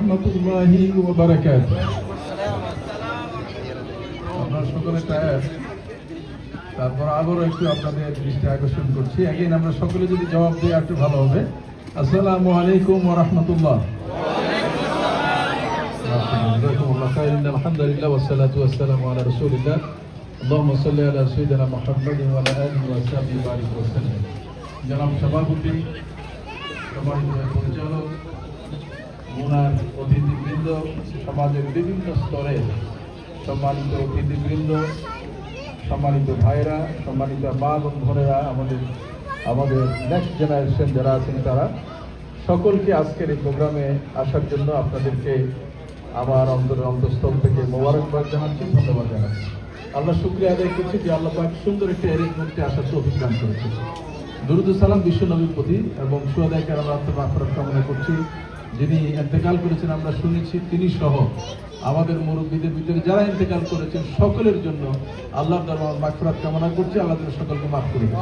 রাহমাতুল্লাহি ওয়া বারাকাতুহু। আপনারা সকলে টায়ার, তারপর আবারও একটু আপনাদের দৃষ্টি আকর্ষণ করছি। এগেইন আমরা সকলে যদি জবাব দিই একটু ভালো হবে। আসসালামু আলাইকুম ওয়া রাহমাতুল্লাহ। আলহামদুলিল্লাহ ওয়াসসালাতু ওয়াসসালামু আলা রাসূলিল্লাহ। আল্লাহুম্মা সাল্লি আলা সাইয়্যিদিনা মুহাম্মাদিন ওয়া আলা আলিহি ওয়া সাহবিহি বারিক ওয়া সাল্লাম। জনাব সভাপতি, সম্মানিত পরিচালক, ওনার অতিথিবৃন্দ, সমাজের বিভিন্ন স্তরে সম্মানিত অতিথিবৃন্দ, সম্মানিত ভাইরা, সম্মানিত মা এবং বোনেরা, আমাদের নেক্সট জেনারেশন যারা আছেন তারা সকলকে আজকের এই প্রোগ্রামে আসার জন্য আপনাদেরকে আমার অন্তঃস্থল থেকে মোবারকবাদ জানাচ্ছি, ধন্যবাদ জানাচ্ছি। আল্লাহ শুকরিয়া আদায় করছি যে আল্লাহ পাক সুন্দর একটি অ্যারেঞ্জমেন্টে আসার তৌফিক দান করেছে। দুরূদ ও সালাম বিশ্ব নবীর প্রতি এবং সুহাদায়ে কেরাম আত্মমাগফিরাত কামনা করছি। যিনি ইন্তেকাল করেছেন আমরা শুনেছি, তিনি সহ আমাদের মুরব্বীদের ভিতরে যারা ইন্তেকাল করেছেন সকলের জন্য আল্লাহর দরবারে মাগফিরাত কামনা করছি। আল্লাহ সকলকে মাফ করে দিন।